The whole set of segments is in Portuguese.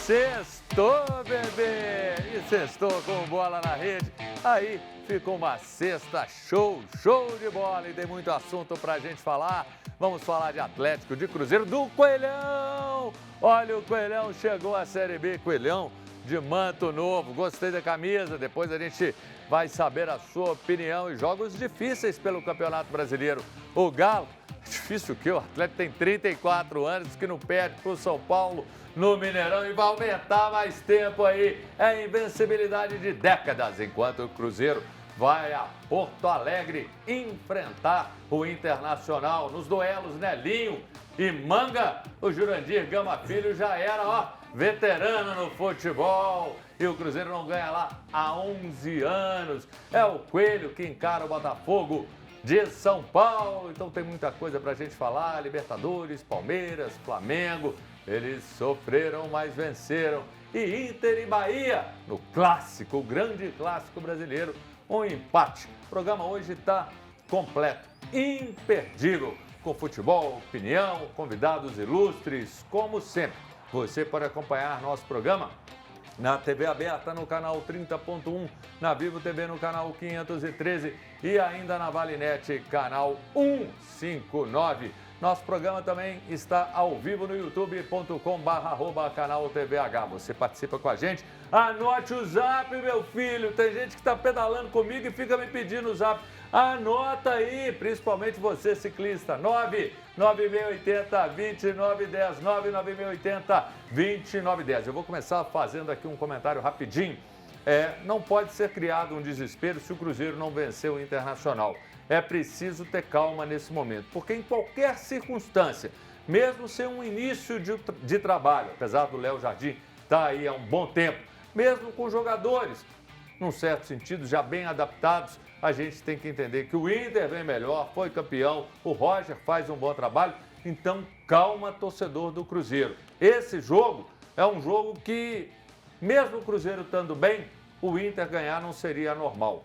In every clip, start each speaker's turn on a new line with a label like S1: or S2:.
S1: sextou, bebê! E sextou com bola na rede. Aí ficou uma sexta show de bola e tem muito assunto pra gente falar. Vamos falar de Atlético, de Cruzeiro, do Coelhão! Olha, o Coelhão chegou à Série B, Coelhão de manto novo. Gostei da camisa, depois a gente vai saber a sua opinião. E jogos difíceis pelo Campeonato Brasileiro. O Galo, difícil que o Atlético tem 34 anos, que não perde para o São Paulo no Mineirão e vai aumentar mais tempo aí. É invencibilidade de décadas, enquanto o Cruzeiro vai a Porto Alegre enfrentar o Internacional nos duelos Nelinho e Manga. O Jurandir Gama Filho já era, ó, veterano no futebol e o Cruzeiro não ganha lá há 11 anos. É o Coelho que encara o Botafogo de São Paulo. Então tem muita coisa pra gente falar. Libertadores, Palmeiras, Flamengo. Eles sofreram, mas venceram. E Inter e Bahia no clássico, o grande clássico brasileiro. Um empate. O programa hoje está completo, imperdível, com futebol, opinião, convidados ilustres, como sempre. Você pode acompanhar nosso programa na TV aberta, no canal 30.1, na Vivo TV no canal 513 e ainda na Valinet, canal 159. Nosso programa também está ao vivo no youtube.com/canal TVH. Você participa com a gente. Anote o zap, meu filho. Tem gente que está pedalando comigo e fica me pedindo o zap. Anota aí, principalmente você, ciclista. 99680-2910. 99680-2910. Eu vou começar fazendo aqui um comentário rapidinho. Não pode ser criado um desespero se o Cruzeiro não vencer o Internacional. É preciso ter calma nesse momento, porque em qualquer circunstância, mesmo sem um início de trabalho, apesar do Léo Jardim estar aí há um bom tempo, mesmo com jogadores, num certo sentido, já bem adaptados, a gente tem que entender que o Inter vem melhor, foi campeão, o Roger faz um bom trabalho, então calma, torcedor do Cruzeiro. Esse jogo é um jogo que, mesmo o Cruzeiro estando bem, o Inter ganhar não seria normal.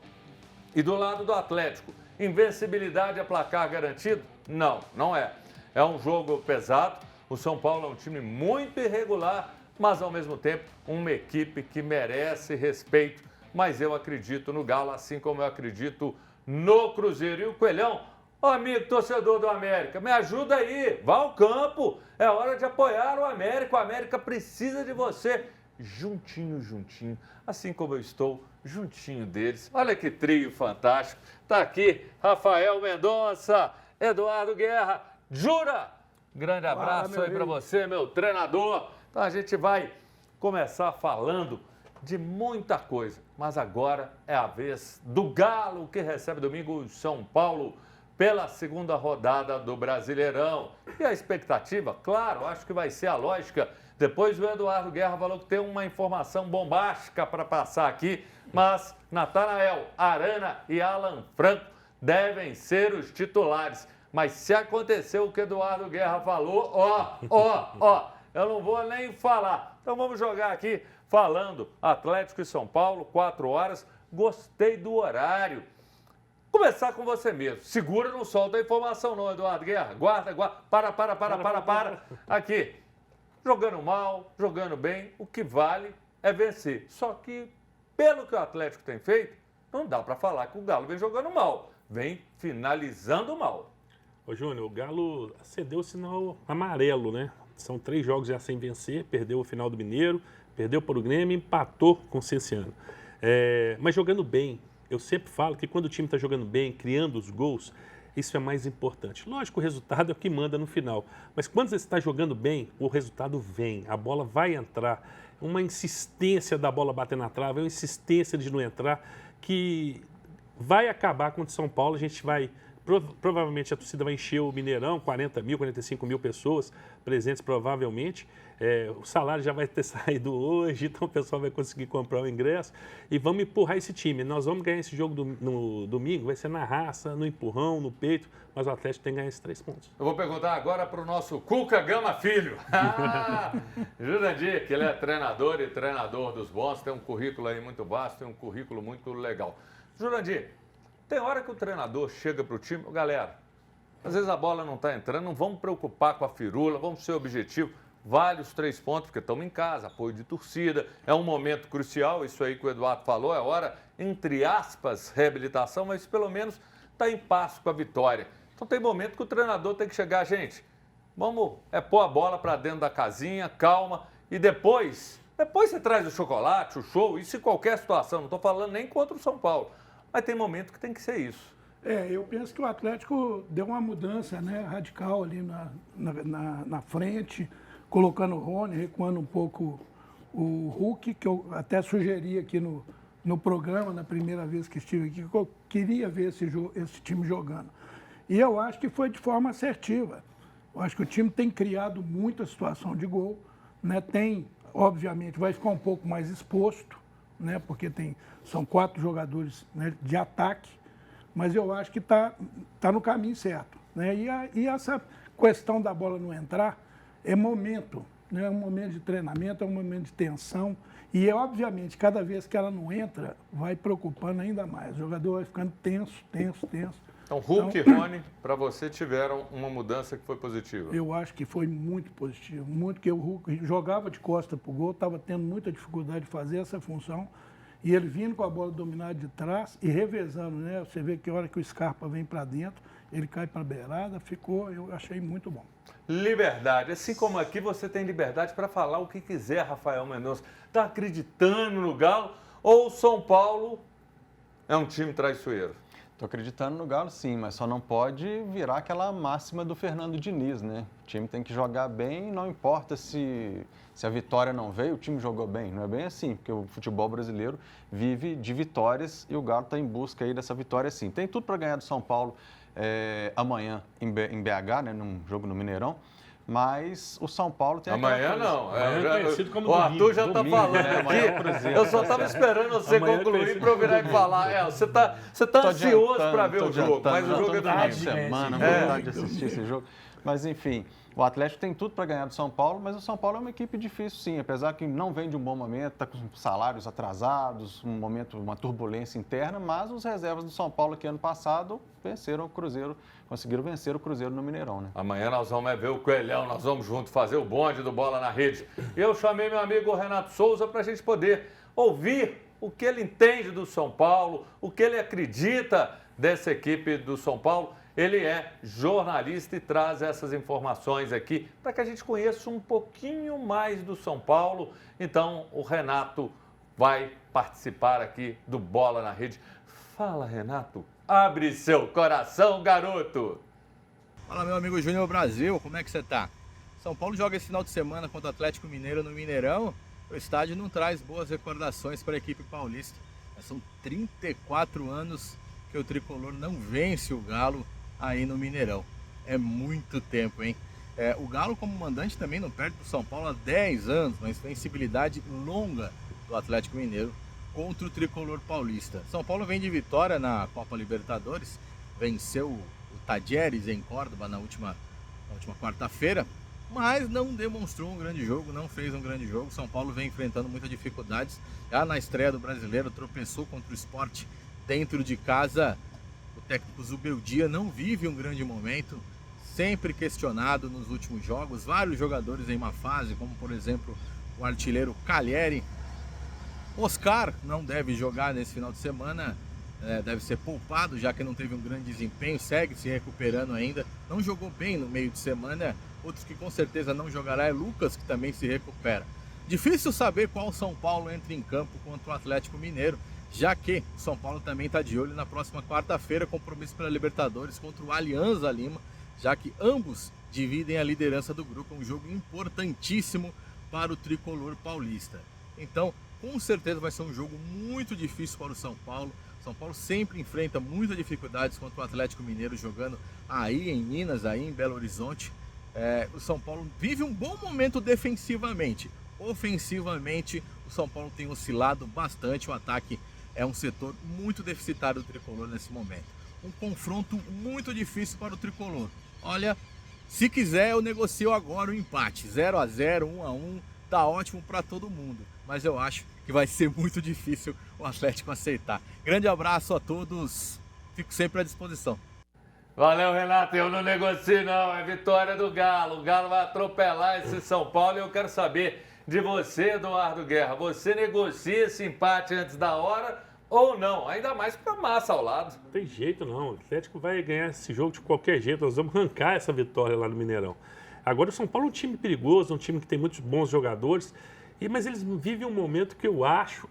S1: E do lado do Atlético, invencibilidade a placar garantido? Não, não é. É um jogo pesado. O São Paulo é um time muito irregular, mas ao mesmo tempo uma equipe que merece respeito. Mas eu acredito no Galo, assim como eu acredito no Cruzeiro. E o Coelhão, ó, amigo torcedor do América, me ajuda aí, vá ao campo. É hora de apoiar o América. O América precisa de você. Juntinho, assim como eu estou juntinho deles. Olha que trio fantástico. Tá aqui Rafael Mendonça, Eduardo Guerra, Jura. Grande abraço aí para você, meu treinador. Então a gente vai começar falando de muita coisa, mas agora é a vez do Galo, que recebe domingo o São Paulo pela segunda rodada do Brasileirão. E a expectativa, claro, acho que vai ser a lógica. Depois o Eduardo Guerra falou que tem uma informação bombástica para passar aqui, mas Natanael, Arana e Alan Franco devem ser os titulares. Mas se acontecer o que Eduardo Guerra falou, eu não vou nem falar. Então vamos jogar aqui falando Atlético e São Paulo, 4 horas. Gostei do horário. Começar com você mesmo. Segura, não solta a informação não, Eduardo Guerra. Guarda. Para. Aqui. Jogando mal, jogando bem, o que vale é vencer. Só que, pelo que o Atlético tem feito, não dá para falar que o Galo vem jogando mal. Vem finalizando mal.
S2: Ô Júnior, o Galo acendeu o sinal amarelo, né? São 3 jogos já sem vencer, perdeu o final do Mineiro, perdeu para o Grêmio e empatou com o Cienciano. Mas jogando bem, eu sempre falo que quando o time está jogando bem, criando os gols, isso é mais importante. Lógico, o resultado é o que manda no final. Mas quando você está jogando bem, o resultado vem. A bola vai entrar. Uma insistência da bola bater na trave, uma insistência de não entrar, que vai acabar com o São Paulo. A gente vai... Provavelmente a torcida vai encher o Mineirão, 40 mil, 45 mil pessoas presentes provavelmente. O salário já vai ter saído hoje, então o pessoal vai conseguir comprar o ingresso. E vamos empurrar esse time. Nós vamos ganhar esse jogo no domingo, vai ser na raça, no empurrão, no peito, mas o Atlético tem que ganhar esses 3 pontos.
S1: Eu vou perguntar agora para o nosso Cuca Gama Filho. Jurandir, que ele é treinador e treinador dos bons, tem um currículo aí muito vasto, tem um currículo muito legal. Jurandir, tem hora que o treinador chega para o time, galera, às vezes a bola não está entrando, não vamos preocupar com a firula, vamos ser objetivos. vale os 3 pontos, porque estamos em casa, apoio de torcida, é um momento crucial, isso aí que o Eduardo falou, é hora, entre aspas, reabilitação, mas pelo menos está em passo com a vitória. Então tem momento que o treinador tem que chegar, gente, vamos pôr a bola para dentro da casinha, calma, e depois você traz o chocolate, o show, isso em qualquer situação, não estou falando nem contra o São Paulo, mas tem momento que tem que ser isso.
S3: Eu penso que o Atlético deu uma mudança, né, radical ali na frente, colocando o Rony, recuando um pouco o Hulk, que eu até sugeri aqui no programa, na primeira vez que estive aqui, que eu queria ver esse time jogando. E eu acho que foi de forma assertiva. Eu acho que o time tem criado muita situação de gol, né? Obviamente, vai ficar um pouco mais exposto, né? Porque são 4 jogadores, né, de ataque, mas eu acho que tá no caminho certo, né? E essa questão da bola não entrar é momento, né? É um momento de treinamento, é um momento de tensão. E, obviamente, cada vez que ela não entra, vai preocupando ainda mais. O jogador vai ficando tenso.
S1: Então, Hulk e Rony, para você, tiveram uma mudança que foi positiva?
S3: Eu acho que foi muito positivo. Muito, que o Hulk jogava de costa para o gol, estava tendo muita dificuldade de fazer essa função. E ele vindo com a bola dominada de trás e revezando, né? Você vê que a hora que o Scarpa vem para dentro, ele cai para a beirada, eu achei muito bom.
S1: Liberdade. Assim como aqui, você tem liberdade para falar o que quiser, Rafael Mendonça. Está acreditando no Galo ou o São Paulo é um time traiçoeiro?
S4: Estou acreditando no Galo, sim, mas só não pode virar aquela máxima do Fernando Diniz, né? O time tem que jogar bem, não importa se a vitória não veio, o time jogou bem. Não é bem assim, porque o futebol brasileiro vive de vitórias e o Galo está em busca aí dessa vitória, sim. Tem tudo para ganhar do São Paulo amanhã em BH, né? Num jogo no Mineirão. Mas o São Paulo tem
S1: amanhã não.
S2: Como
S1: o Arthur já está falando,
S4: né? Amanhã é o Cruzeiro,
S1: eu só estava esperando você concluir para eu virar e falar. Você tá ansioso para ver o jogo, mas o jogo é domingo.
S4: Semana, vontade de assistir esse jogo. Mas enfim, o Atlético tem tudo para ganhar do São Paulo, mas o São Paulo é uma equipe difícil, sim. Apesar que não vem de um bom momento, está com salários atrasados, uma turbulência interna, mas os reservas do São Paulo que ano passado venceram o Cruzeiro, conseguiram vencer o Cruzeiro no Mineirão, né?
S1: Amanhã nós vamos ver o Coelhão, nós vamos junto fazer o bonde do Bola na Rede. Eu chamei meu amigo Renato Souza para a gente poder ouvir o que ele entende do São Paulo, o que ele acredita dessa equipe do São Paulo. Ele é jornalista e traz essas informações aqui para que a gente conheça um pouquinho mais do São Paulo. Então, o Renato vai participar aqui do Bola na Rede. Fala, Renato. Abre seu coração, garoto.
S5: Fala, meu amigo Júnior Brasil, como é que você tá? São Paulo joga esse final de semana contra o Atlético Mineiro no Mineirão. O estádio não traz boas recordações para a equipe paulista. São 34 anos que o tricolor não vence o Galo aí no Mineirão. É muito tempo, hein? O Galo, como mandante, também não perde para o São Paulo há 10 anos, uma invencibilidade longa do Atlético Mineiro contra o tricolor paulista. São Paulo vem de vitória na Copa Libertadores, venceu o Tajeres em Córdoba na última quarta-feira, mas não demonstrou um grande jogo, não fez um grande jogo. São Paulo vem enfrentando muitas dificuldades. Já na estreia do Brasileiro, tropeçou contra o Sport dentro de casa. O técnico Zubeldia não vive um grande momento, sempre questionado nos últimos jogos. Vários jogadores em má fase, como por exemplo o artilheiro Calheri. Oscar não deve jogar nesse final de semana, deve ser poupado, já que não teve um grande desempenho, segue se recuperando ainda. Não jogou bem no meio de semana. Outros que com certeza não jogará é Lucas, que também se recupera. Difícil saber qual São Paulo entra em campo contra o Atlético Mineiro, já que o São Paulo também está de olho na próxima quarta-feira, compromisso pela Libertadores contra o Alianza Lima, já que ambos dividem a liderança do grupo, um jogo importantíssimo para o tricolor paulista. Então, com certeza vai ser um jogo muito difícil para o São Paulo. São Paulo sempre enfrenta muitas dificuldades contra o Atlético Mineiro jogando aí em Minas, aí em Belo Horizonte. O São Paulo vive um bom momento defensivamente. Ofensivamente, o São Paulo tem oscilado bastante. O ataque é um setor muito deficitário do tricolor nesse momento. Um confronto muito difícil para o tricolor. Olha, se quiser eu negocio agora o empate. 0-0, 1-1, tá ótimo para todo mundo. Mas eu acho que vai ser muito difícil o Atlético aceitar. Grande abraço a todos, fico sempre à disposição.
S1: Valeu, Renato. Eu não negocio, não. É vitória do Galo. O Galo vai atropelar esse São Paulo e eu quero saber de você, Eduardo Guerra. Você negocia esse empate antes da hora ou não? Ainda mais com a massa ao lado.
S2: Não tem jeito, não. O Atlético vai ganhar esse jogo de qualquer jeito. Nós vamos arrancar essa vitória lá no Mineirão. Agora, o São Paulo é um time perigoso, um time que tem muitos bons jogadores. Mas eles vivem um momento que eu acho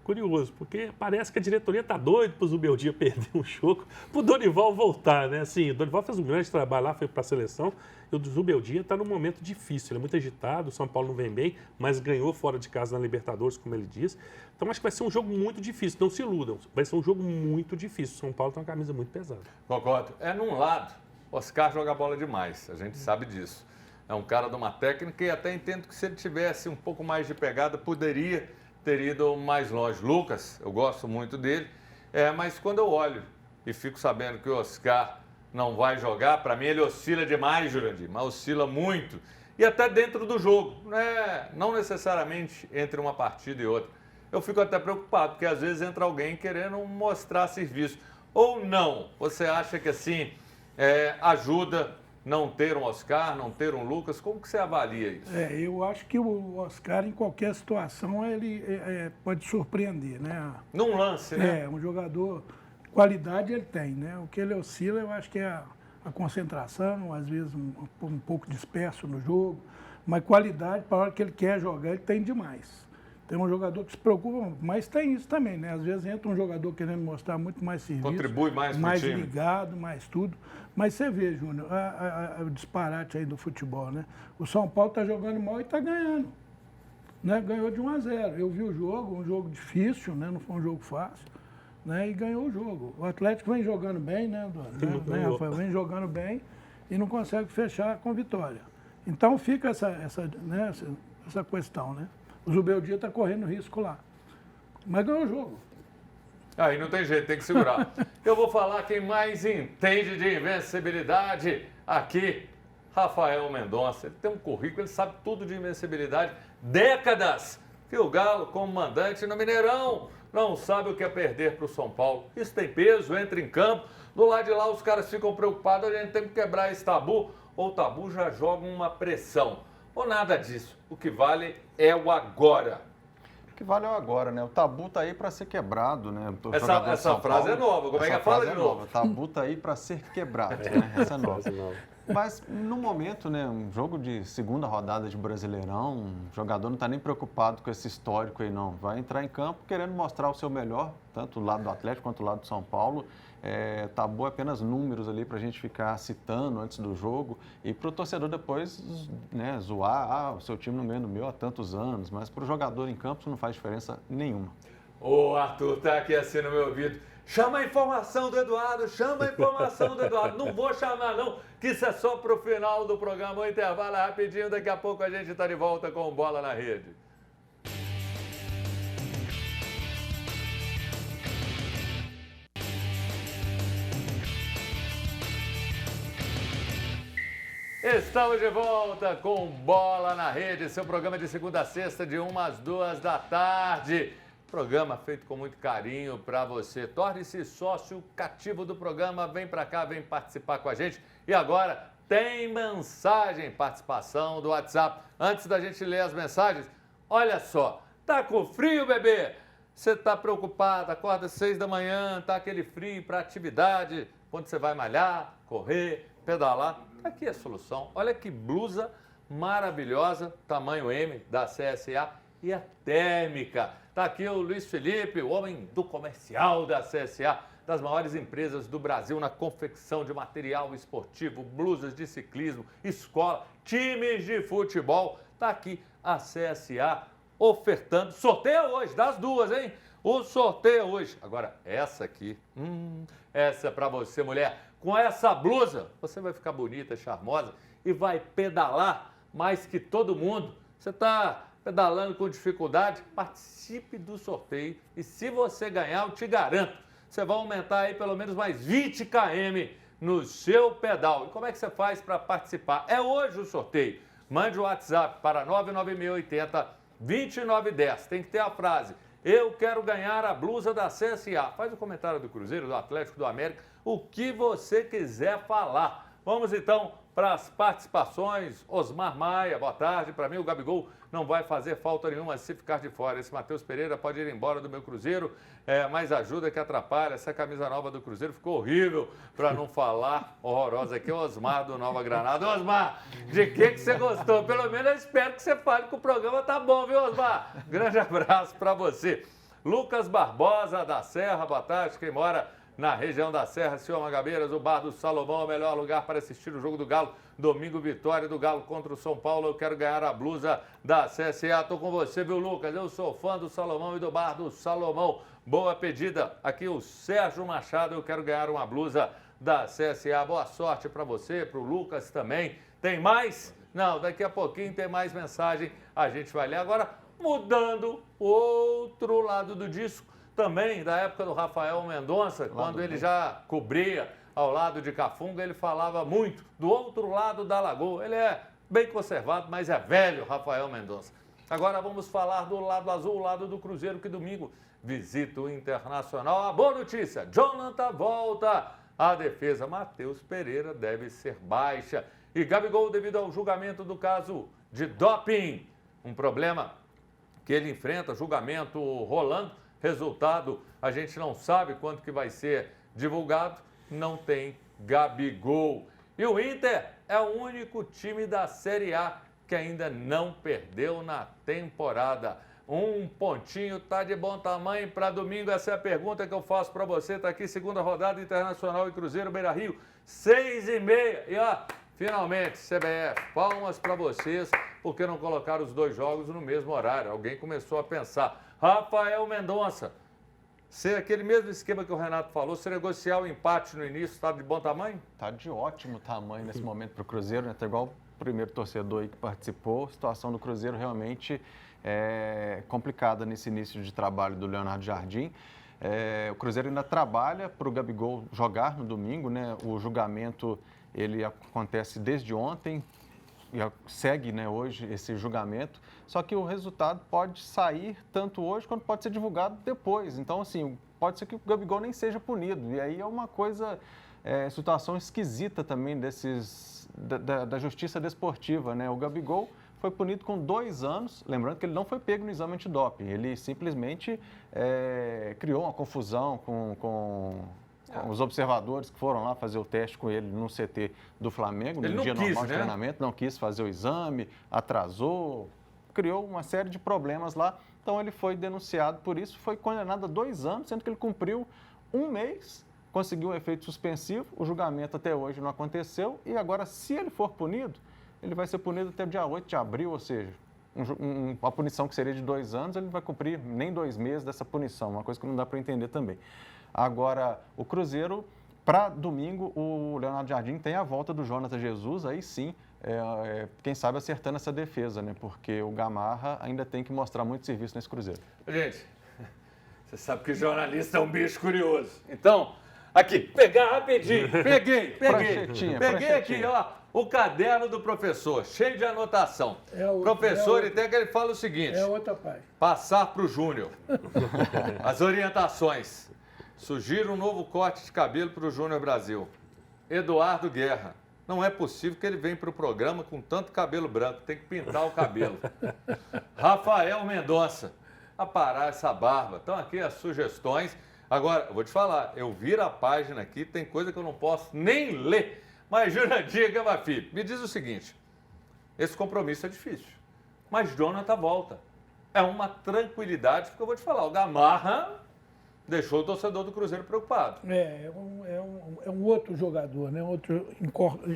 S2: curioso, porque parece que a diretoria está doida para o Zubeldia perder um jogo, para o Dorival voltar, né? Assim, o Dorival fez um grande trabalho lá, foi para a seleção, e o Zubeldia está num momento difícil, ele é muito agitado, o São Paulo não vem bem, mas ganhou fora de casa na Libertadores, como ele diz. Então acho que vai ser um jogo muito difícil, não se iludam, vai ser um jogo muito difícil. O São Paulo tem uma camisa muito pesada.
S1: Concordo. Num lado, Oscar joga bola demais, a gente sabe disso. É um cara de uma técnica e até entendo que se ele tivesse um pouco mais de pegada, poderia ter ido mais longe. Lucas, eu gosto muito dele, mas quando eu olho e fico sabendo que o Oscar não vai jogar, para mim ele oscila demais, Jurandir, mas oscila muito. E até dentro do jogo, né? Não necessariamente entre uma partida e outra. Eu fico até preocupado, porque às vezes entra alguém querendo mostrar serviço. Ou não, você acha que assim ajuda não ter um Oscar, não ter um Lucas? Como que você avalia isso?
S3: Eu acho que o Oscar, em qualquer situação, ele pode surpreender, né?
S1: Num lance, né?
S3: Um jogador, qualidade ele tem, né? O que ele oscila, eu acho que é a concentração, às vezes um pouco disperso no jogo, mas qualidade, para a hora que ele quer jogar, ele tem demais. Tem um jogador que se preocupa, mas tem isso também, né? Às vezes entra um jogador querendo mostrar muito mais serviço.
S1: Contribui mais pro
S3: mais
S1: time.
S3: ligado, mais tudo. Mas você vê, Júnior, o disparate aí do futebol, né? O São Paulo está jogando mal e está ganhando. Né? Ganhou de 1-0. Eu vi o jogo, um jogo difícil, né? Não foi um jogo fácil. Né? E ganhou o jogo. O Atlético vem jogando bem, né, Eduardo? Né, Rafael? Vem jogando bem e não consegue fechar com vitória. Então fica essa questão, né? O Zubeldia está correndo risco lá. Mas ganhou o jogo.
S1: Aí não tem jeito, tem que segurar. Eu vou falar quem mais entende de invencibilidade aqui, Rafael Mendonça. Ele tem um currículo, ele sabe tudo de invencibilidade. Décadas que o Galo, como mandante no Mineirão, não sabe o que é perder para o São Paulo. Isso tem peso, entra em campo. Do lado de lá os caras ficam preocupados, a gente tem que quebrar esse tabu. Ou o tabu já joga uma pressão. Ou nada disso. O que vale é o agora.
S4: O que vale é o agora, né? O tabu está aí para ser quebrado, né?
S1: Essa frase é nova. Como é que é? Fala de novo.
S4: O tabu está aí para ser quebrado, né? Essa é nova. Mas no momento, né? Um jogo de segunda rodada de Brasileirão, o jogador não está nem preocupado com esse histórico aí, não. Vai entrar em campo querendo mostrar o seu melhor, tanto do lado do Atlético quanto do lado do São Paulo. Tabu é apenas números ali para a gente ficar citando antes do jogo e para o torcedor depois, né, zoar, o seu time não ganha do meu há tantos anos, mas para o jogador em campo isso não faz diferença nenhuma.
S1: O Arthur tá aqui assim no meu ouvido. Chama a informação do Eduardo, chama a informação do Eduardo. Não vou chamar não, que isso é só para o final do programa. O intervalo é rapidinho, daqui a pouco a gente está de volta com Bola na Rede. Estamos de volta com Bola na Rede, seu programa de segunda a sexta, de 1 às 2 da tarde. Programa feito com muito carinho para você. Torne-se sócio cativo do programa, vem para cá, vem participar com a gente. E agora tem mensagem, participação do WhatsApp. Antes da gente ler as mensagens, olha só, tá com frio, bebê? Você tá preocupado, acorda às 6 da manhã, tá aquele frio para atividade, quando você vai malhar, correr, pedalar. Aqui é a solução. Olha que blusa maravilhosa, tamanho M, da CSA e a térmica. Está aqui o Luiz Felipe, o homem do comercial da CSA, das maiores empresas do Brasil na confecção de material esportivo, blusas de ciclismo, escola, times de futebol. Está aqui a CSA ofertando. Sorteio hoje, das duas, hein? O sorteio hoje. Agora, essa aqui, essa é para você, mulher. Com essa blusa, você vai ficar bonita, charmosa e vai pedalar mais que todo mundo. Você está pedalando com dificuldade? Participe do sorteio e se você ganhar, eu te garanto, você vai aumentar aí pelo menos mais 20 km no seu pedal. E como é que você faz para participar? É hoje o sorteio. Mande o WhatsApp para 99680 2910. Tem que ter a frase: Eu quero ganhar a blusa da CSA. Faz o comentário do Cruzeiro, do Atlético, do América, o que você quiser falar. Vamos então para as participações. Osmar Maia, boa tarde. Para mim, o Gabigol não vai fazer falta nenhuma se ficar de fora. Esse Matheus Pereira pode ir embora do meu Cruzeiro, mas ajuda que atrapalha. Essa camisa nova do Cruzeiro ficou horrível, para não falar horrorosa. Aqui é o Osmar do Nova Granada. Osmar, de que você gostou? Pelo menos eu espero que você fale que o programa tá bom, viu, Osmar? Grande abraço para você. Lucas Barbosa, da Serra, boa tarde. Quem mora na região da Serra, Senhor Magabeiras, o Bar do Salomão é o melhor lugar para assistir o jogo do Galo. Domingo, vitória do Galo contra o São Paulo. Eu quero ganhar a blusa da CSA. Tô com você, viu, Lucas? Eu sou fã do Salomão e do Bar do Salomão. Boa pedida. Aqui o Sérgio Machado. Eu quero ganhar uma blusa da CSA. Boa sorte para você, para o Lucas também. Tem mais? Não, daqui a pouquinho tem mais mensagem. A gente vai ler agora, mudando o outro lado do disco. Também da época do Rafael Mendonça, quando ele já cobria ao lado de Cafunga, ele falava muito do outro lado da lagoa. Ele é bem conservado, mas é velho, Rafael Mendonça. Agora vamos falar do lado azul, o lado do Cruzeiro, que domingo visita o Internacional. A boa notícia, Jonathan volta à defesa. Matheus Pereira deve ser baixa. E Gabigol, devido ao julgamento do caso de doping, um problema que ele enfrenta, julgamento rolando. Resultado, a gente não sabe quando que vai ser divulgado, não tem Gabigol. E o Inter é o único time da Série A que ainda não perdeu na temporada. Um pontinho tá de bom tamanho para domingo? Essa é a pergunta que eu faço para você. Tá aqui, segunda rodada, Internacional e Cruzeiro, Beira-Rio, 6h30. E ó, finalmente, CBF, palmas para vocês, porque não colocaram os dois jogos no mesmo horário. Alguém começou a pensar. Rafael Mendonça, se aquele mesmo esquema que o Renato falou, se negociar o empate no início, está de bom tamanho?
S4: Está de ótimo tamanho nesse momento para o Cruzeiro, né? Tá igual o primeiro torcedor aí que participou. A situação do Cruzeiro realmente é complicada nesse início de trabalho do Leonardo Jardim. O Cruzeiro ainda trabalha para o Gabigol jogar no domingo, né? O julgamento ele acontece desde ontem. E segue, né, hoje esse julgamento, só que o resultado pode sair tanto hoje quanto pode ser divulgado depois. Então, assim, pode ser que o Gabigol nem seja punido. E aí é uma coisa, situação esquisita também da justiça desportiva, né? O Gabigol foi punido com 2 anos, lembrando que ele não foi pego no exame antidoping, ele simplesmente criou uma confusão com os observadores que foram lá fazer o teste com ele no CT do Flamengo, no dia normal de treinamento, não quis fazer o exame, atrasou, criou uma série de problemas lá. Então ele foi denunciado por isso, foi condenado a 2 anos, sendo que ele cumpriu 1 mês, conseguiu um efeito suspensivo, o julgamento até hoje não aconteceu e agora, se ele for punido, ele vai ser punido até o dia 8 de abril, ou seja, uma punição que seria de 2 anos, ele não vai cumprir nem 2 meses dessa punição, uma coisa que não dá para entender também. Agora, o Cruzeiro, para domingo, o Leonardo Jardim tem a volta do Jonathan Jesus, aí sim, quem sabe acertando essa defesa, né? Porque o Gamarra ainda tem que mostrar muito serviço nesse Cruzeiro.
S1: Gente, você sabe que jornalista é um bicho curioso. Então, aqui, pegar rapidinho. Peguei aqui, ó, o caderno do professor, cheio de anotação. Professor, ele fala o seguinte.
S3: É outra página.
S1: Passar para o Júnior. As orientações. Sugiro um novo corte de cabelo para o Júnior Brasil. Eduardo Guerra. Não é possível que ele venha para o programa com tanto cabelo branco. Tem que pintar o cabelo. Rafael Mendonça. A parar essa barba. Estão aqui as sugestões. Agora, eu vou te falar. Eu viro a página aqui, tem coisa que eu não posso nem ler. Mas, Jurandir Gama Filho, me diz o seguinte. Esse compromisso é difícil. Mas Jonathan volta. É uma tranquilidade, porque eu vou te falar. O Gamarra deixou o torcedor do Cruzeiro preocupado.
S3: É um outro jogador, né?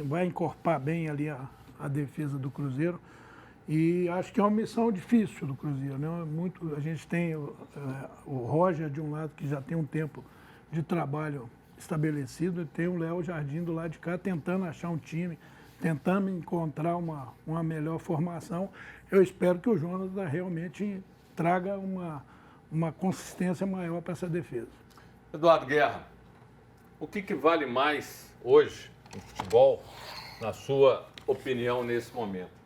S3: Vai encorpar bem ali a defesa do Cruzeiro. E acho que é uma missão difícil do Cruzeiro, né? A gente tem o Roger de um lado, que já tem um tempo de trabalho estabelecido, e tem o Léo Jardim do lado de cá tentando achar um time, tentando encontrar uma melhor formação. Eu espero que o Jonathan realmente traga uma consistência maior para essa defesa.
S1: Eduardo Guerra, o que vale mais hoje no futebol, na sua opinião, nesse momento?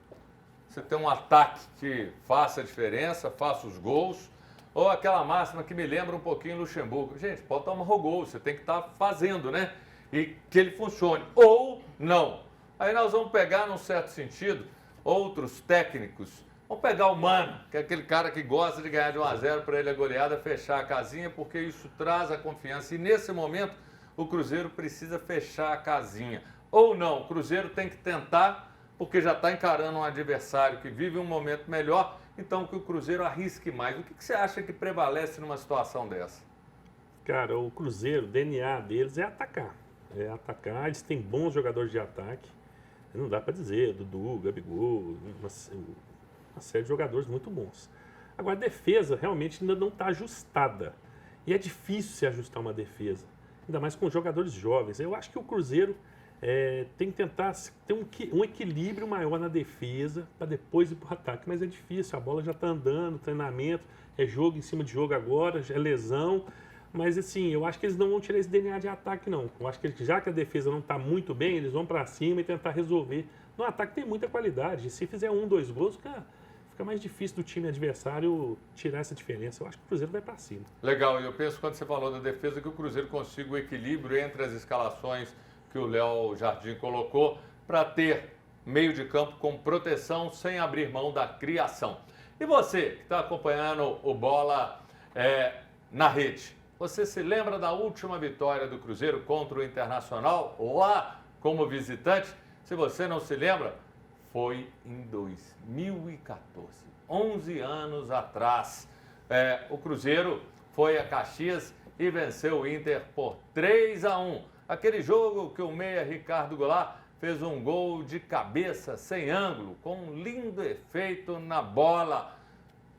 S1: Você tem um ataque que faça a diferença, faça os gols, Ou aquela máxima que me lembra um pouquinho Luxemburgo. Gente, pode tomar o gol, você tem que estar fazendo, né? E que ele funcione. Ou não. Aí nós vamos pegar, num certo sentido, outros técnicos. Vamos pegar o Mano, que é aquele cara que gosta de ganhar de 1-0 para ele a goleada, fechar a casinha, porque isso traz a confiança. E nesse momento, o Cruzeiro precisa fechar a casinha. Ou não, o Cruzeiro tem que tentar, porque já está encarando um adversário que vive um momento melhor, então que o Cruzeiro arrisque mais. O que você acha que prevalece numa situação dessa?
S2: Cara, o Cruzeiro, o DNA deles é atacar. É atacar, eles têm bons jogadores de ataque. Não dá para dizer, Dudu, Gabigol, uma série de jogadores muito bons. Agora, a defesa realmente ainda não está ajustada. E é difícil se ajustar uma defesa, ainda mais com jogadores jovens. Eu acho que o Cruzeiro tem que tentar ter um equilíbrio maior na defesa para depois ir para o ataque. Mas é difícil, a bola já está andando, treinamento, é jogo em cima de jogo agora, é lesão. Mas assim, eu acho que eles não vão tirar esse DNA de ataque, não. Eu acho que já que a defesa não está muito bem, eles vão para cima e tentar resolver. No ataque tem muita qualidade. Se fizer 1-2 gols, fica mais difícil do time adversário tirar essa diferença. Eu acho que o Cruzeiro vai para cima.
S1: Legal, e eu penso, quando você falou da defesa, que o Cruzeiro consiga o equilíbrio entre as escalações que o Léo Jardim colocou para ter meio de campo com proteção sem abrir mão da criação. E você que está acompanhando o Bola na Rede, você se lembra da última vitória do Cruzeiro contra o Internacional lá como visitante? Se você não se lembra, foi em 2014, 11 anos atrás. O Cruzeiro foi a Caxias e venceu o Inter por 3-1. Aquele jogo que o meia Ricardo Goulart fez um gol de cabeça, sem ângulo, com um lindo efeito na bola.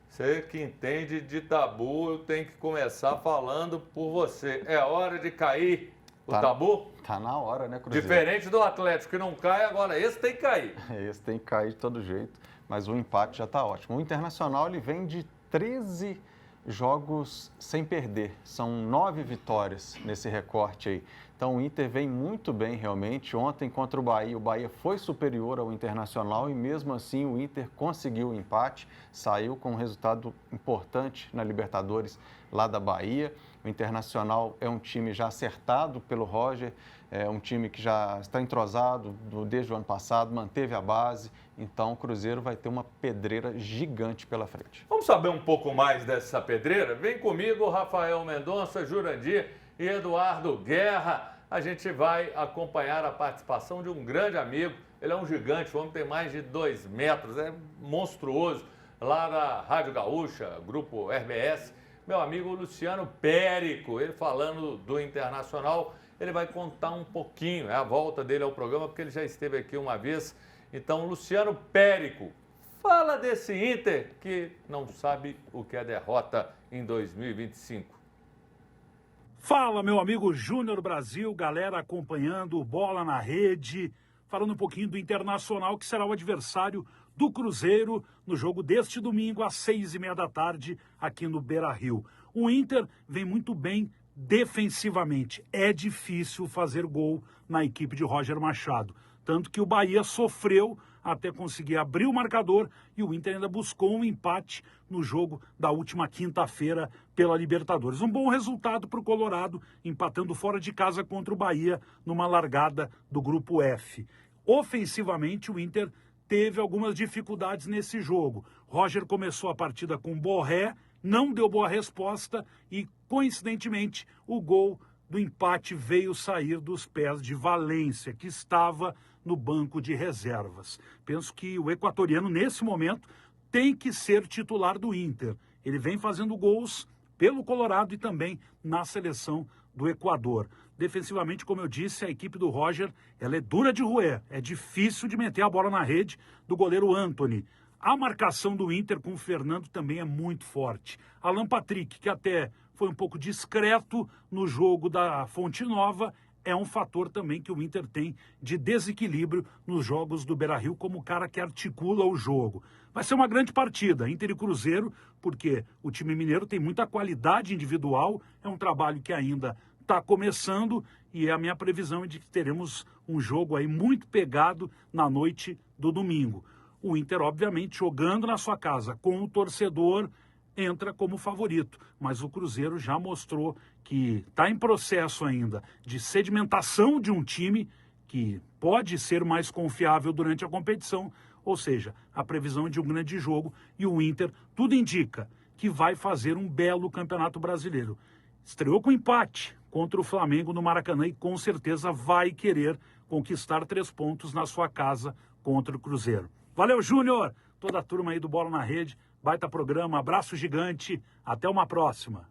S1: Você que entende de tabu, eu tenho que começar falando por você. É hora de cair o tabu?
S4: Tá na hora, né, Cruzeiro?
S1: Diferente do Atlético que não cai, agora esse tem que cair.
S4: Esse tem que cair de todo jeito, mas o empate já está ótimo. O Internacional ele vem de 13 jogos sem perder, são 9 vitórias nesse recorte aí. Então o Inter vem muito bem realmente. Ontem contra o Bahia foi superior ao Internacional e mesmo assim o Inter conseguiu o empate, saiu com um resultado importante na Libertadores lá da Bahia. O Internacional é um time já acertado pelo Roger, é um time que já está entrosado desde o ano passado, manteve a base, então o Cruzeiro vai ter uma pedreira gigante pela frente.
S1: Vamos saber um pouco mais dessa pedreira? Vem comigo, Rafael Mendonça, Jurandir e Eduardo Guerra. A gente vai acompanhar a participação de um grande amigo. Ele é um gigante, o homem tem mais de 2 metros, é monstruoso. Lá na Rádio Gaúcha, Grupo RBS, meu amigo Luciano Périco, ele falando do Internacional, ele vai contar um pouquinho, é a volta dele ao programa, porque ele já esteve aqui uma vez. Então, Luciano Périco, fala desse Inter que não sabe o que é derrota em 2025.
S6: Fala, meu amigo Júnior Brasil, galera acompanhando o Bola na Rede, falando um pouquinho do Internacional, que será o adversário do Cruzeiro no jogo deste domingo às 6h30 da tarde aqui no Beira-Rio. O Inter vem muito bem defensivamente. É difícil fazer gol na equipe de Roger Machado. Tanto que o Bahia sofreu até conseguir abrir o marcador e o Inter ainda buscou um empate no jogo da última quinta-feira pela Libertadores. Um bom resultado para o Colorado, empatando fora de casa contra o Bahia numa largada do Grupo F. Ofensivamente, o Inter teve algumas dificuldades nesse jogo. Roger começou a partida com Borré, não deu boa resposta e, coincidentemente, o gol do empate veio sair dos pés de Valência, que estava no banco de reservas. Penso que o equatoriano, nesse momento, tem que ser titular do Inter. Ele vem fazendo gols pelo Colorado e também na seleção do Equador. Defensivamente, como eu disse, a equipe do Roger, ela é dura de roer. É difícil de meter a bola na rede do goleiro Antony. A marcação do Inter com o Fernando também é muito forte. Alan Patrick, que até foi um pouco discreto no jogo da Fonte Nova, é um fator também que o Inter tem de desequilíbrio nos jogos do Beira-Rio como o cara que articula o jogo. Vai ser uma grande partida, Inter e Cruzeiro, porque o time mineiro tem muita qualidade individual, é um trabalho que ainda está começando e a minha previsão é de que teremos um jogo aí muito pegado na noite do domingo. O Inter, obviamente, jogando na sua casa com o torcedor, entra como favorito. Mas o Cruzeiro já mostrou que está em processo ainda de sedimentação de um time que pode ser mais confiável durante a competição, ou seja, a previsão de um grande jogo, e o Inter, tudo indica que vai fazer um belo Campeonato Brasileiro. Estreou com empate contra o Flamengo no Maracanã e com certeza vai querer conquistar 3 pontos na sua casa contra o Cruzeiro. Valeu, Júnior! Toda a turma aí do Bola na Rede, baita programa, abraço gigante, até uma próxima.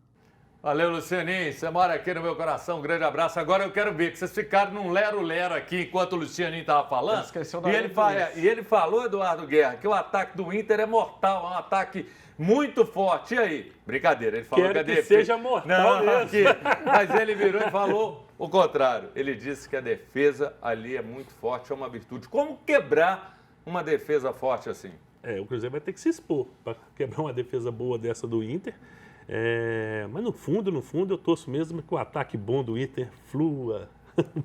S1: Valeu, Lucianinho, você mora aqui no meu coração, um grande abraço. Agora eu quero ver que vocês ficaram num lero-lero aqui enquanto o Lucianinho estava falando.
S4: Esqueceu da
S1: E ele falou, Eduardo Guerra, que o ataque do Inter é mortal, é um ataque muito forte. E aí? Brincadeira, ele falou
S2: Quero
S1: que a
S2: que
S1: defesa...
S2: seja mortal mesmo.
S1: Aqui, mas ele virou e falou o contrário. Ele disse que a defesa ali é muito forte, é uma virtude. Como quebrar uma defesa forte assim?
S2: O Cruzeiro vai ter que se expor para quebrar uma defesa boa dessa do Inter. Mas no fundo, eu torço mesmo que o ataque bom do Inter flua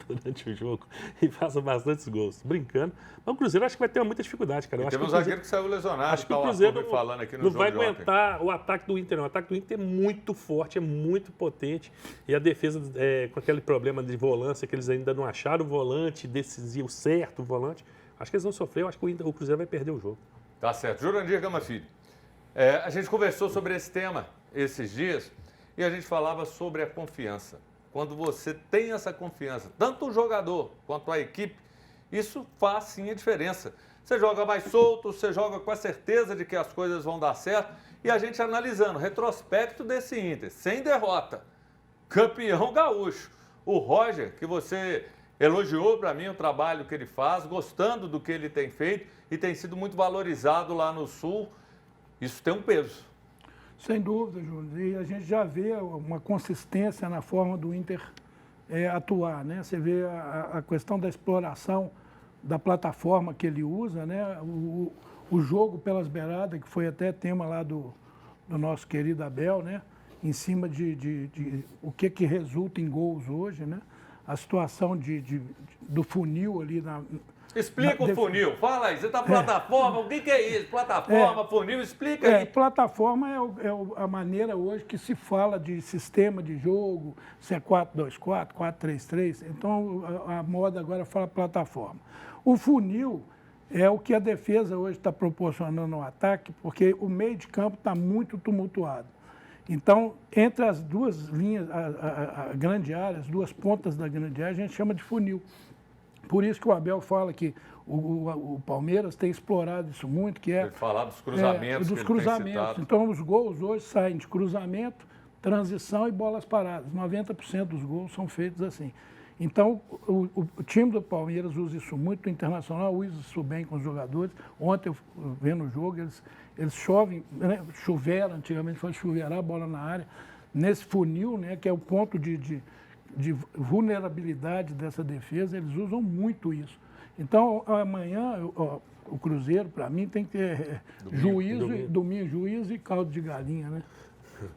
S2: durante o jogo e faça bastantes gols. Brincando. Mas o Cruzeiro acho que vai ter muita dificuldade, cara.
S1: Teve um zagueiro que saiu lesionado.
S2: Acho que o Cruzeiro
S1: falando aqui no
S2: não
S1: jogo
S2: vai
S1: de ontem.
S2: aguentar o ataque do Inter, não. O ataque do Inter é muito forte, é muito potente. E a defesa, com aquele problema de volância, que eles ainda não acharam o volante decisivo, certo o volante. Acho que eles vão sofrer, eu acho que o Cruzeiro vai perder o jogo.
S1: Tá certo. Jurandir Gama Filho, a gente conversou sobre esse tema esses dias e a gente falava sobre a confiança. Quando você tem essa confiança, tanto o jogador quanto a equipe, isso faz sim a diferença. Você joga mais solto, você joga com a certeza de que as coisas vão dar certo. E a gente analisando o retrospecto desse Inter, sem derrota, campeão gaúcho. O Roger, que você elogiou para mim o trabalho que ele faz, gostando do que ele tem feito e tem sido muito valorizado lá no Sul. Isso tem um peso.
S3: Sem dúvida, Júlio. E a gente já vê uma consistência na forma do Inter atuar, né? Você vê a questão da exploração da plataforma que ele usa, né? O jogo pelas beiradas, que foi até tema lá do nosso querido Abel, né? Em cima de o que resulta em gols hoje, né? A situação do funil ali na...
S1: Explica o funil. Fala aí, você está plataforma, o que é isso? Plataforma, funil, explica aí.
S3: Plataforma é a maneira hoje que se fala de sistema de jogo, se é 4-2-4, 4-3-3. Então, a moda agora fala plataforma. O funil é o que a defesa hoje está proporcionando no ataque, porque o meio de campo está muito tumultuado. Então, entre as duas linhas, a grande área, as duas pontas da grande área, a gente chama de funil. Por isso que o Abel fala que o Palmeiras tem explorado isso muito, que é...
S1: Ele fala dos cruzamentos.
S3: Dos cruzamentos. Então, os gols hoje saem de cruzamento, transição e bolas paradas. 90% dos gols são feitos assim. Então, o time do Palmeiras usa isso muito, o Internacional usa isso bem com os jogadores. Ontem, eu vendo o jogo, eles chovem, né? Choveram, antigamente foi chuveirar a bola na área. Nesse funil, né, que é o ponto de vulnerabilidade dessa defesa, eles usam muito isso. Então, amanhã, o Cruzeiro, para mim, tem que ter domingo, juízo e caldo de galinha, né?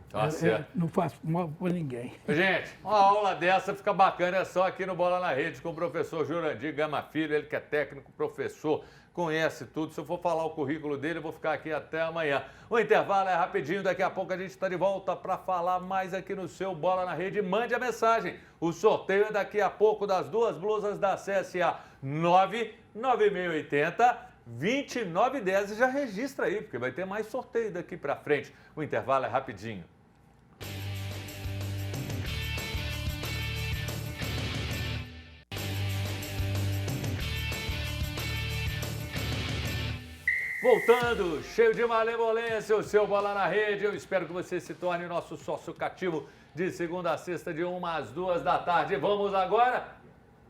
S1: Tá certo.
S3: Não faço mal para ninguém.
S1: Gente, uma aula dessa fica bacana, é só aqui no Bola na Rede com o professor Jurandir Gama Filho, ele que é técnico, professor, conhece tudo. Se eu for falar o currículo dele, eu vou ficar aqui até amanhã. O intervalo é rapidinho, daqui a pouco a gente está de volta para falar mais aqui no seu Bola na Rede. Mande a mensagem. O sorteio é daqui a pouco das 2 blusas da CSA 99680-2910. E já registra aí, porque vai ter mais sorteio daqui para frente. O intervalo é rapidinho. Voltando, cheio de malemolência, o seu Bola na Rede. Eu espero que você se torne nosso sócio cativo de segunda a sexta, de 1 às 2 da tarde. Vamos agora,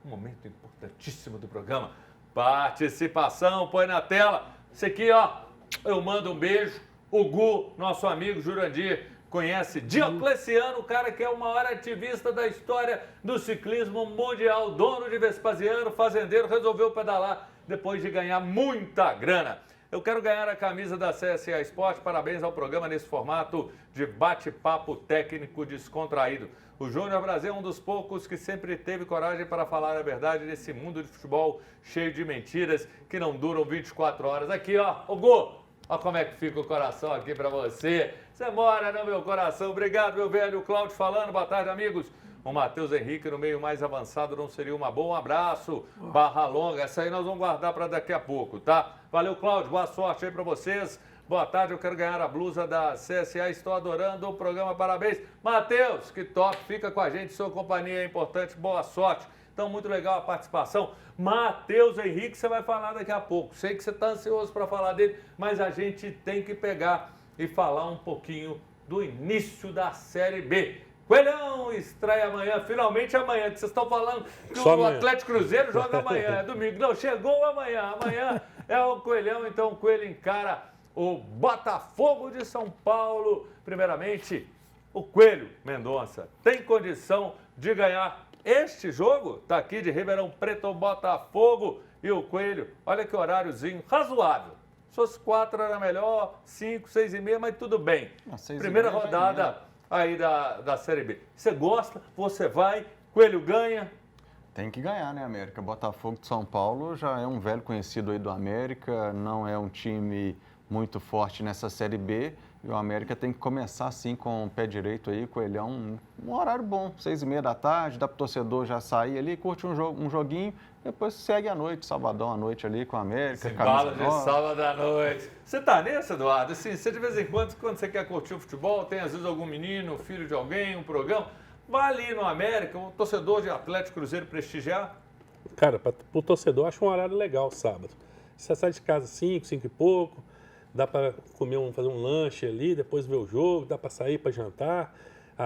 S1: um momento importantíssimo do programa. Participação, põe na tela. Esse aqui, ó, eu mando um beijo. O Gu, nosso amigo Jurandir, conhece Diocleciano, o cara que é o maior ativista da história do ciclismo mundial, dono de Vespasiano, fazendeiro, resolveu pedalar depois de ganhar muita grana. Eu quero ganhar a camisa da CSA Sport. Parabéns ao programa nesse formato de bate-papo técnico descontraído. O Júnior Brasil é um dos poucos que sempre teve coragem para falar a verdade nesse mundo de futebol cheio de mentiras que não duram 24 horas. Aqui, ó, o Gu, Olha como é que fica o coração aqui para você. Você mora no meu coração. Obrigado, meu velho. Cláudio falando. Boa tarde, amigos. O Matheus Henrique no meio mais avançado não seria uma boa? Um abraço. Barra longa. Essa aí nós vamos guardar para daqui a pouco, tá? Valeu, Cláudio. Boa sorte aí para vocês. Boa tarde, eu quero ganhar a blusa da CSA. Estou adorando o programa. Parabéns. Matheus, que top. Fica com a gente. Sua companhia é importante. Boa sorte. Então, muito legal a participação. Matheus Henrique, você vai falar daqui a pouco. Sei que você está ansioso para falar dele, mas a gente tem que pegar e falar um pouquinho do início da Série B. Coelhão estreia amanhã, finalmente amanhã, que vocês estão falando que
S2: Só
S1: o
S2: amanhã.
S1: Atlético Cruzeiro joga amanhã, é domingo. Não, chegou amanhã. Amanhã é o Coelhão, então o Coelho encara o Botafogo de São Paulo. Primeiramente, o Coelho Mendonça tem condição de ganhar este jogo? Tá aqui de Ribeirão Preto, Botafogo e o Coelho. Olha que horáriozinho razoável. Se fosse 4 era melhor, 5, 6h30, mas tudo bem.
S4: 6h30
S1: Primeira
S4: já é
S1: rodada aí da Série B. Você gosta, você vai, Coelho ganha.
S4: Tem que ganhar, né, América? Botafogo de São Paulo já é um velho conhecido aí do América, não é um time muito forte nessa Série B. E o América tem que começar, sim, com o pé direito aí, Coelhão, um horário bom, 6h30 da tarde, dá para o torcedor já sair ali, curte um joguinho, depois segue à noite, sabadão à noite ali com o América.
S1: Bala de sábado à noite. Você tá nesse, Eduardo? Assim, você de vez em quando você quer curtir o futebol, tem às vezes algum menino, filho de alguém, um programa, vai ali no América, um torcedor de Atlético Cruzeiro prestigiar.
S2: Cara, para o torcedor, acho um horário legal sábado. Você sai de casa 5 e pouco, dá para fazer um lanche ali, depois ver o jogo, dá para sair para jantar,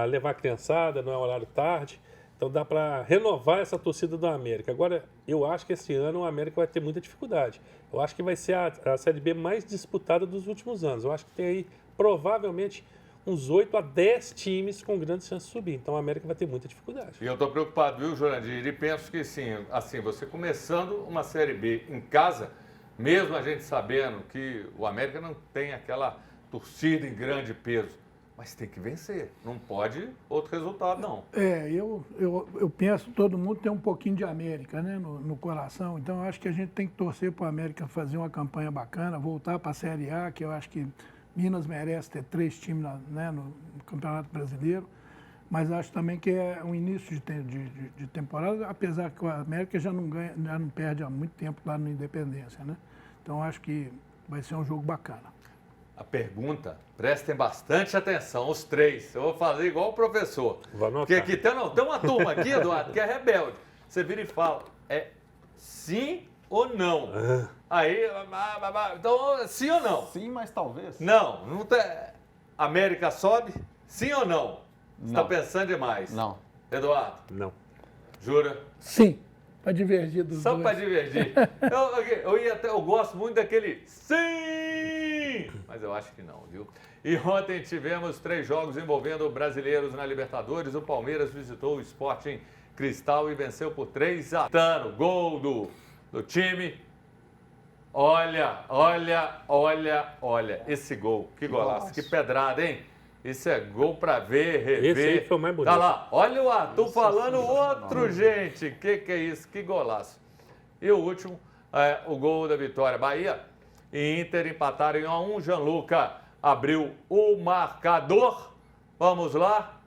S2: levar a criançada, não é horário tarde. Então dá para renovar essa torcida do América. Agora, eu acho que esse ano o América vai ter muita dificuldade. Eu acho que vai ser a Série B mais disputada dos últimos anos. Eu acho que tem aí, provavelmente, uns 8 a 10 times com grandes chances de subir. Então a América vai ter muita dificuldade.
S1: E eu estou preocupado, viu, Jurandir? E penso que sim, assim, você começando uma Série B em casa, mesmo a gente sabendo que o América não tem aquela torcida em grande peso, mas tem que vencer. Não pode outro resultado, não.
S3: Eu penso que todo mundo tem um pouquinho de América, né, no coração. Então, eu acho que a gente tem que torcer para o América fazer uma campanha bacana, voltar para a Série A, que eu acho que Minas merece ter 3 times no Campeonato Brasileiro. Mas acho também que é um início de temporada, apesar que o América já não perde há muito tempo lá no Independência, né? Então, acho que vai ser um jogo bacana.
S1: A pergunta, prestem bastante atenção, os 3. Eu vou fazer igual o professor.
S2: Vou anotar.
S1: Porque aqui tem uma turma aqui, Eduardo, que é rebelde. Você vira e fala, é sim ou não? Aí, então, sim ou não?
S4: Sim, mas talvez.
S1: Não tem. América sobe, sim ou não? Você está
S4: Não.
S1: pensando demais.
S4: Não.
S1: Eduardo,
S2: Não.
S1: jura?
S3: Sim, para divergir dos
S1: Só
S3: dois.
S1: para divergir. Eu gosto muito daquele sim, mas eu acho que não, viu? E ontem tivemos 3 jogos envolvendo brasileiros na Libertadores. O Palmeiras visitou o Sporting Cristal e venceu por 3-0. Gol do time. Olha esse gol. Que golaço, que pedrada, hein? Isso é gol pra ver, rever.
S2: Esse aí foi o mais bonito.
S1: Tá lá, olha o Arthur falando outro, gente. Que é isso? Que golaço. E o último, o gol da vitória. Bahia e Inter empataram em 1-1. Gianluca abriu o marcador. Vamos lá.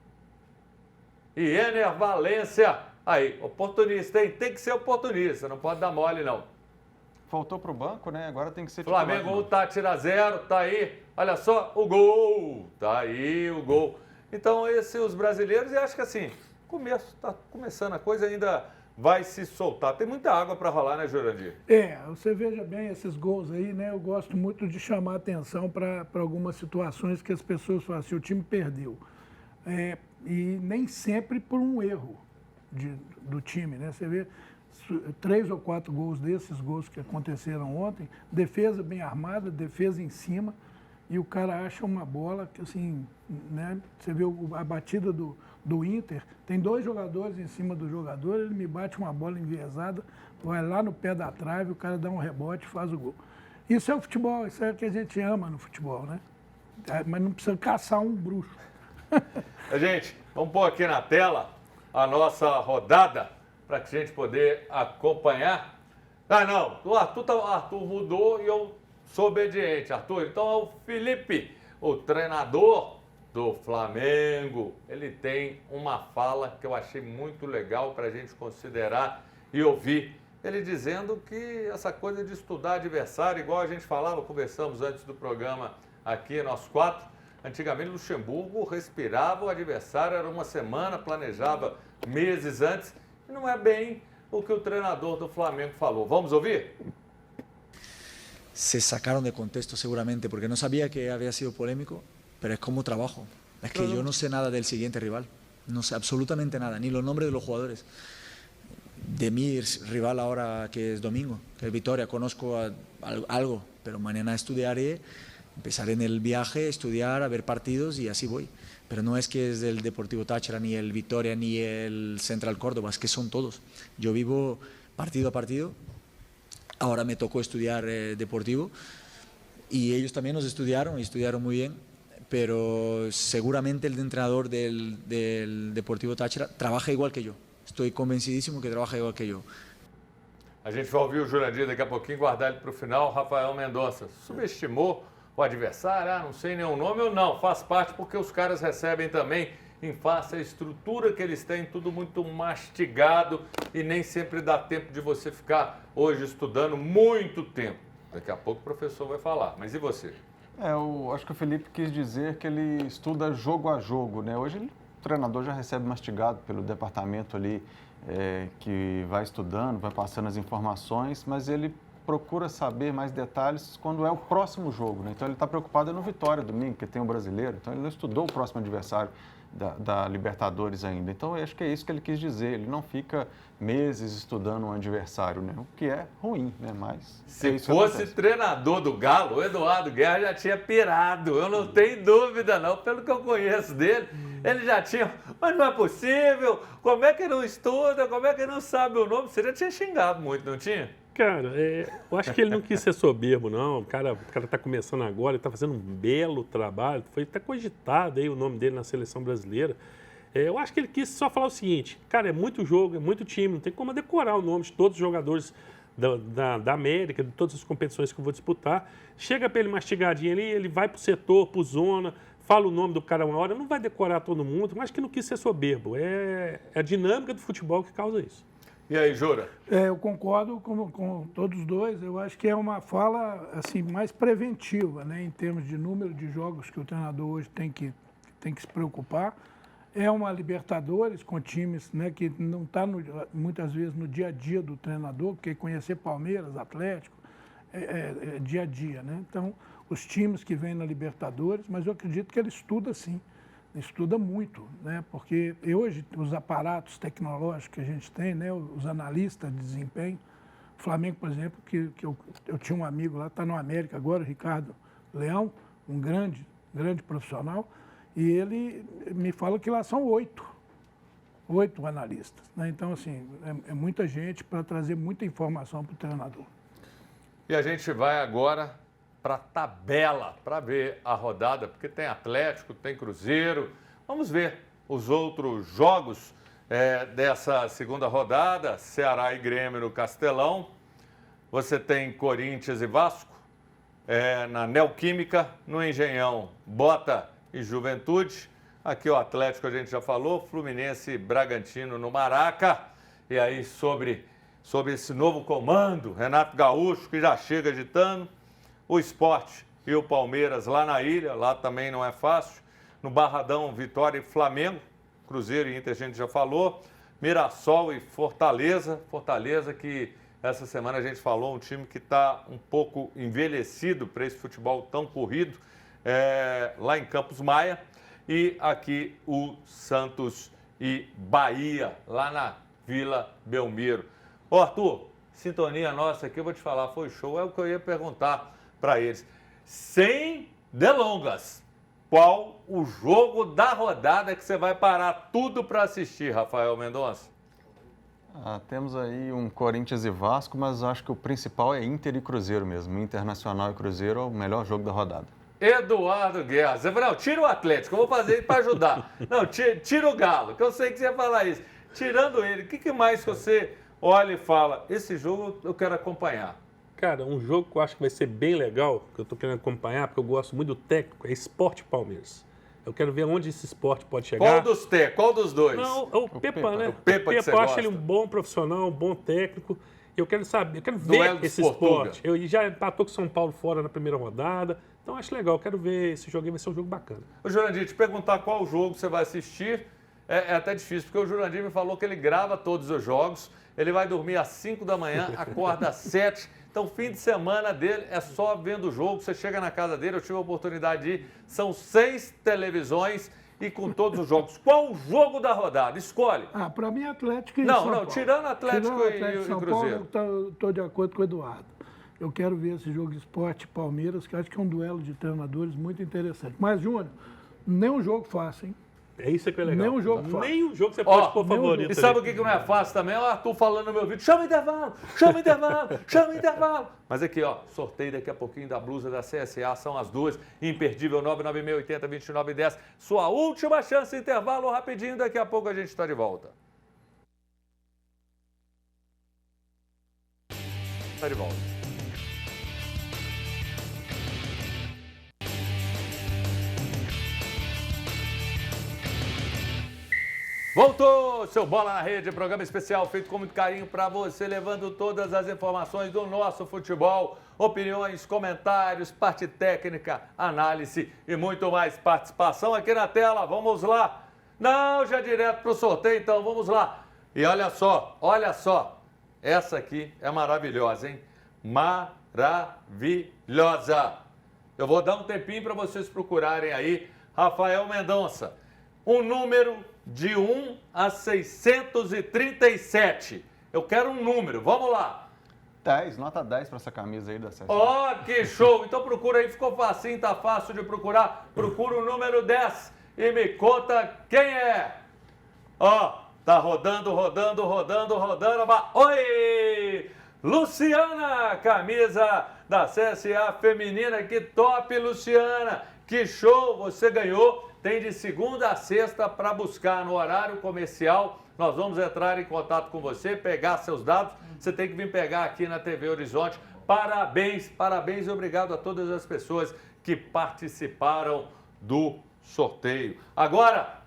S1: E Ener Valência. Aí, oportunista, hein? Tem que ser oportunista, não pode dar mole, não.
S4: Faltou pro banco, né? Agora tem que ser
S1: Flamengo
S4: titular.
S1: 1, Tátira 0, tá aí. Olha só, o gol. Tá aí o gol. Então, os brasileiros, e acho que assim, tá começando a coisa, ainda vai se soltar. Tem muita água para rolar, né, Jurandir?
S3: Você veja bem esses gols aí, né? Eu gosto muito de chamar atenção para algumas situações que as pessoas falam assim, o time perdeu. E nem sempre por um erro do time, né? Você vê 3 ou 4 gols desses gols que aconteceram ontem, defesa bem armada, defesa em cima, e o cara acha uma bola que, assim, né? Você vê a batida do Inter, tem 2 jogadores em cima do jogador, ele me bate uma bola enviesada, vai lá no pé da trave, o cara dá um rebote e faz o gol. Isso é o futebol, isso é o que a gente ama no futebol, né? Mas não precisa caçar um bruxo.
S1: Gente, vamos pôr aqui na tela a nossa rodada para que a gente poder acompanhar. Não, o Arthur mudou e eu sou obediente, Arthur. Então é o Felipe, o treinador do Flamengo. Ele tem uma fala que eu achei muito legal para a gente considerar e ouvir. Ele dizendo que essa coisa de estudar adversário, igual a gente falava, conversamos antes do programa aqui, nós 4, antigamente Luxemburgo respirava o adversário, era uma semana, planejava meses antes, e não é bem o que o treinador do Flamengo falou. Vamos ouvir?
S7: Se sacaron de contexto seguramente porque no sabía que había sido polémico, pero es como trabajo. Es que yo no sé nada del siguiente rival, no sé absolutamente nada, ni los nombres de los jugadores. De mi rival ahora que es domingo, que es Vitoria, conozco algo, pero mañana estudiaré, empezaré en el viaje, estudiar, a ver partidos y así voy. Pero no es que es el Deportivo Táchira, ni el Vitoria, ni el Central Córdoba, es que son todos. Yo vivo partido a partido, ahora me tocó estudiar Deportivo y ellos también nos estudiaron y estudiaron muy bien, pero seguramente el entrenador del Deportivo Táchira trabaja igual que yo. Estou convencidíssimo que trabalha igual que eu.
S1: A gente vai ouvir o Jurandir daqui a pouquinho, guardar ele para o final. Rafael Mendonça subestimou o adversário? Não sei nenhum nome ou não. Faz parte porque os caras recebem também em face a estrutura que eles têm, tudo muito mastigado e nem sempre dá tempo de você ficar hoje estudando muito tempo. Daqui a pouco o professor vai falar. Mas e você?
S4: Eu acho que o Felipe quis dizer que ele estuda jogo a jogo, né? Hoje o treinador já recebe mastigado pelo departamento ali que vai estudando, vai passando as informações, mas ele procura saber mais detalhes quando é o próximo jogo, né? Então ele está preocupado no Vitória domingo, que tem um brasileiro, então ele não estudou o próximo adversário da Libertadores ainda. Então eu acho que é isso que ele quis dizer, ele não fica meses estudando um adversário, né? O que é ruim, né? Mas
S1: se fosse treinador do Galo, o Eduardo Guerra já tinha pirado, eu não tenho dúvida não, pelo que eu conheço dele. Ele já tinha, mas não é possível, como é que não estuda, como é que não sabe o nome? Você já tinha xingado muito, não tinha?
S2: Cara, eu acho que ele não quis ser soberbo, não. O cara está começando agora, ele está fazendo um belo trabalho, foi até cogitado aí o nome dele na seleção brasileira. Eu acho que ele quis só falar o seguinte, cara, é muito jogo, é muito time, não tem como decorar o nome de todos os jogadores da América, de todas as competições que eu vou disputar. Chega para ele mastigadinho ali, ele vai para o setor, para o zona, fala o nome do cara uma hora, não vai decorar todo mundo, mas acho que não quis ser soberbo. É a dinâmica do futebol que causa isso.
S1: E aí, Jura?
S3: Eu concordo com todos os dois. Eu acho que é uma fala assim, mais preventiva, né, em termos de número de jogos que o treinador hoje tem que se preocupar. É uma Libertadores com times, né, que não está muitas vezes no dia a dia do treinador, porque conhecer Palmeiras, Atlético, é dia a dia, né? Então, os times que vêm na Libertadores, mas eu acredito que ele estuda sim, estuda muito, né? Porque hoje os aparatos tecnológicos que a gente tem, né, os analistas de desempenho, o Flamengo, por exemplo, que eu tinha um amigo lá, está no América agora, o Ricardo Leão, um grande profissional, e ele me fala que lá são 8 analistas, né? Então, assim, é muita gente para trazer muita informação para o treinador.
S1: E a gente vai agora para a tabela, para ver a rodada, porque tem Atlético, tem Cruzeiro. Vamos ver os outros jogos dessa segunda rodada, Ceará e Grêmio no Castelão. Você tem Corinthians e Vasco, na Neoquímica, no Engenhão, Bota e Juventude. Aqui o Atlético a gente já falou, Fluminense e Bragantino no Maraca. E aí sobre esse novo comando, Renato Gaúcho, que já chega agitando. O Sport e o Palmeiras lá na ilha, lá também não é fácil. No Barradão, Vitória e Flamengo. Cruzeiro e Inter a gente já falou. Mirassol e Fortaleza. Fortaleza que essa semana a gente falou, um time que está um pouco envelhecido para esse futebol tão corrido. Lá em Campos Maia. E aqui o Santos e Bahia, lá na Vila Belmiro. Ô Arthur, sintonia nossa aqui, eu vou te falar, foi show, é o que eu ia perguntar para eles. Sem delongas, qual o jogo da rodada que você vai parar tudo para assistir, Rafael Mendonça?
S4: Temos aí um Corinthians e Vasco, mas acho que o principal é Inter e Cruzeiro mesmo. Internacional e Cruzeiro é o melhor jogo da rodada.
S1: Eduardo Guerra. Você falou, não, tira o Atlético, eu vou fazer isso para ajudar. Não, tira o Galo, que eu sei que você ia falar isso. Tirando ele, o que mais que você olha e fala, esse jogo eu quero acompanhar?
S2: Cara, um jogo que eu acho que vai ser bem legal, que eu tô querendo acompanhar, porque eu gosto muito do técnico, é Sport Palmeiras. Eu quero ver onde esse esporte pode chegar.
S1: Qual dos dois?
S2: Não, é o Pepa, né?
S1: O Pepa que você
S2: eu acho
S1: gosta.
S2: ele um bom profissional, um bom técnico. Eu quero saber, eu quero
S1: Duelo
S2: ver
S1: dos
S2: esse
S1: Portuga.
S2: esporte. Eu já empatou com São Paulo fora na primeira rodada. Então acho legal, eu quero ver esse jogo aí, vai ser um jogo bacana.
S1: O Jurandir, te perguntar qual jogo você vai assistir é até difícil, porque o Jurandir me falou que ele grava todos os jogos, ele vai dormir às 5 da manhã, acorda às 7. Então, fim de semana dele é só vendo o jogo. Você chega na casa dele, eu tive a oportunidade de ir. São 6 televisões e com todos os jogos. Qual o jogo da rodada? Escolhe.
S3: Para mim, Atlético e
S1: Não,
S3: São
S1: não,
S3: Paulo.
S1: tirando Atlético e
S3: São
S1: Cruzeiro.
S3: Paulo, eu estou de acordo com o Eduardo. Eu quero ver esse jogo Sport Palmeiras, que eu acho que é um duelo de treinadores muito interessante. Mas, Júnior, nem um jogo fácil, hein?
S2: É isso que é legal.
S3: Nem um jogo fácil.
S2: Nem um jogo você pode pôr
S3: nem um
S2: favorito.
S1: E sabe o que não é fácil também? O Arthur falando no meu vídeo, chama o intervalo, chama o intervalo, chama o intervalo. Mas aqui, ó, sorteio daqui a pouquinho da blusa da CSA, são as duas, imperdível 99680-2910. Sua última chance, intervalo rapidinho, daqui a pouco a gente está de volta. Está de volta. Voltou, seu Bola na Rede, programa especial feito com muito carinho para você, levando todas as informações do nosso futebol, opiniões, comentários, parte técnica, análise e muito mais participação aqui na tela. Vamos lá. Não, já direto para o sorteio, então vamos lá. E olha só, essa aqui é maravilhosa, hein? Maravilhosa. Eu vou dar um tempinho para vocês procurarem aí, Rafael Mendonça. Um número de 1 a 637. Eu quero um número, vamos lá.
S4: 10, nota 10 para essa camisa aí da CSA.
S1: Ó, que show! Então procura aí, ficou facinho, tá fácil de procurar. Procura o número 10 e me conta quem é. Ó, tá rodando. Oi! Luciana, camisa da CSA feminina, que top, Luciana! Que show, você ganhou. Tem de segunda a sexta para buscar no horário comercial. Nós vamos entrar em contato com você, pegar seus dados. Você tem que vir pegar aqui na TV Horizonte. Parabéns e obrigado a todas as pessoas que participaram do sorteio. Agora,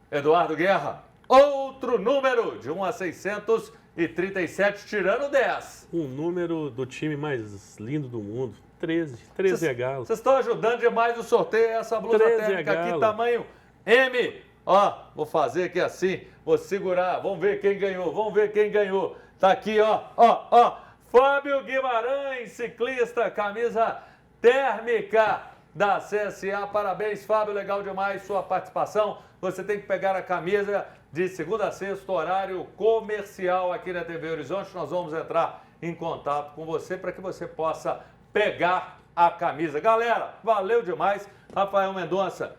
S1: Eduardo Guerra, outro número de 1 a 637, tirando 10.
S2: Um número do time mais lindo do mundo. 13 é Galo.
S1: Vocês estão ajudando demais o sorteio, essa blusa
S2: 13
S1: térmica
S2: é
S1: aqui,
S2: Galo.
S1: tamanho M. Ó, vou fazer aqui assim, vou segurar, vamos ver quem ganhou. Tá aqui, ó. Fábio Guimarães, ciclista, camisa térmica da CSA. Parabéns, Fábio, legal demais sua participação. Você tem que pegar a camisa de segunda a sexta, horário comercial aqui na TV Horizonte. Nós vamos entrar em contato com você para que você possa pegar a camisa. Galera, valeu demais. Rafael Mendonça,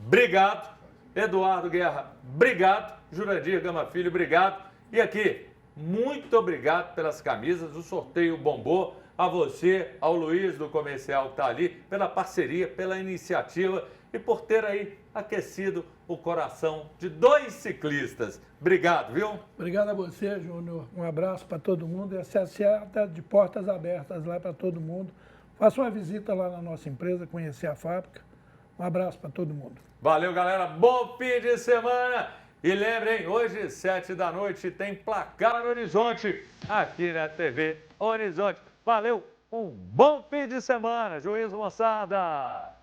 S1: obrigado. Eduardo Guerra, obrigado. Jurandir Gama Filho, obrigado. E aqui, muito obrigado pelas camisas. O sorteio bombou. A você, ao Luiz do Comercial que está ali, pela parceria, pela iniciativa e por ter aí aquecido o coração de 2 ciclistas. Obrigado, viu?
S3: Obrigado a você, Júnior. Um abraço para todo mundo. E a CSA está de portas abertas lá para todo mundo. Faça uma visita lá na nossa empresa, conhecer a fábrica. Um abraço para todo mundo.
S1: Valeu, galera. Bom fim de semana. E lembrem, hoje, 7 da noite, tem Placar no Horizonte, aqui na TV Horizonte. Valeu, um bom fim de semana, Juiz Moçada.